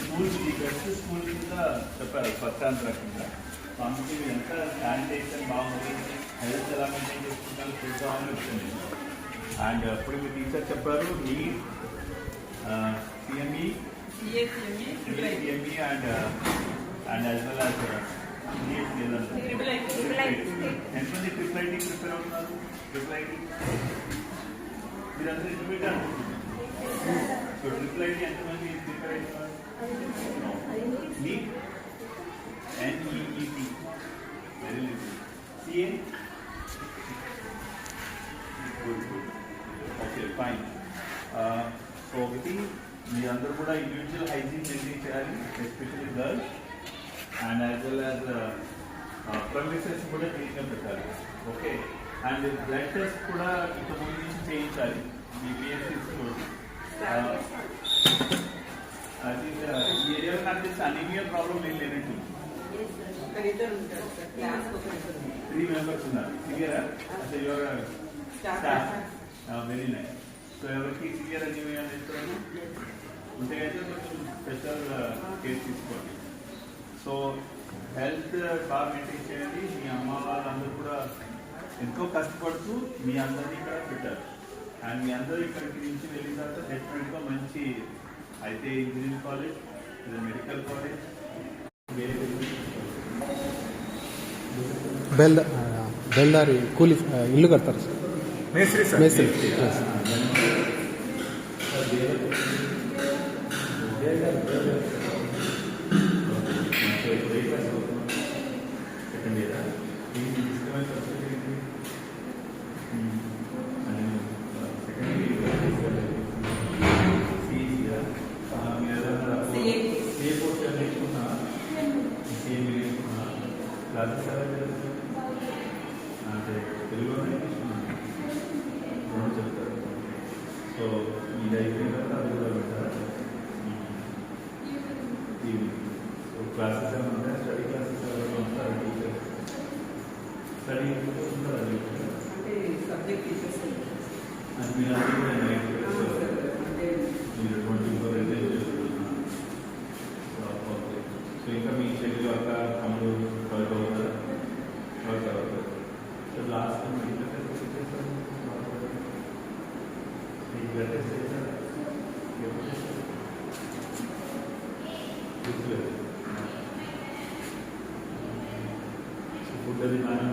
Schools ఈ best school కింద చెప్పారు స్వచ్ఛాంధ్ర కింద. అందుకే ఎంత శానిటేషన్ బాగుంది, హెల్త్ ఎలా మెయింటైన్ చేసుకుంటారో చూద్దామని వచ్చింది. అండ్ అప్పుడు మీ టీచర్ చెప్పారు NEET, CME, and as well as NEET లేదంటే ఎంతమంది ట్రిపుల్ ఐటీ ప్రిపేర్ అవుతున్నారు? ట్రిపుల్ ఐటీ మీరందరూ ఇంటర్మీడియట్ అనుకుంటున్నారు. సో ట్రిపుల్ ఐటీ ఎంతమంది ప్రిపేర్ అవుతున్నారు? NEET, NEET, very little. CA, good good, okay fine. సో ఒకటి మీరందరూ కూడా ఇండివిజువల్ హైజీన్ మెయింటైన్ చేయాలి, especially girls. And as well as premises కూడా క్లీన్గా పెట్టాలి. ఓకే. అండ్ బ్లడ్ టెస్ట్ కూడా ఇంత ముందు నుంచి చేయించాలి మీ PSCs. అది ఈ ఏరియాలో నాకు తెలిసి అనీమియా ప్రాబ్లం ఏం లేనట్టు. 3 members ఉన్నారు. సివియరా? అంటే your staff. Very nice. So ఎవరికి సివియర్ అనీమియా చేస్తున్నారు ఉంటే అయితే కొంచెం స్పెషల్ కేర్ తీసుకోండి. సో హెల్త్ బాగా మెయింటైన్ చేయండి. మీ అమ్మ వాళ్ళందరూ కూడా ఎంతో కష్టపడుతూ మీ అందరినీ ఇక్కడ పెట్టారు. అండ్ మీ అందరూ ఇక్కడికి నుంచి వెళ్ళిన తర్వాత డెఫినెట్గా మంచి అయితే ఇంజనీరింగ్ కాలేజ్, మెడికల్ కాలేజ్, బెల్దారి కూలి ఇల్లు కడతారు సార్. మేస్త్రి. అంటే తెలుగులోనే చెప్తారు. సో ఇది అయిపోయిన తర్వాత అది కూడా పెట్టారా? సో క్లాసెస్ ఏమైనా ఉంటాయి, స్టడీ క్లాసెస్ ఎవరైనా ఉంటారు? టీచర్స్ స్టడీ ఉంటారు అది మీరు అన్నీ కూడా మీరు 24 ఎంజాయ్ చేస్తున్నారు. సో ఇంకా మీ చెల్లి అక్క తమ్ముడు వర్క్ అవుతారు. So last time inter test చేశారు, ఇంటర్ టెస్ట్ చేశారు, ఫుడ్ అది బాగా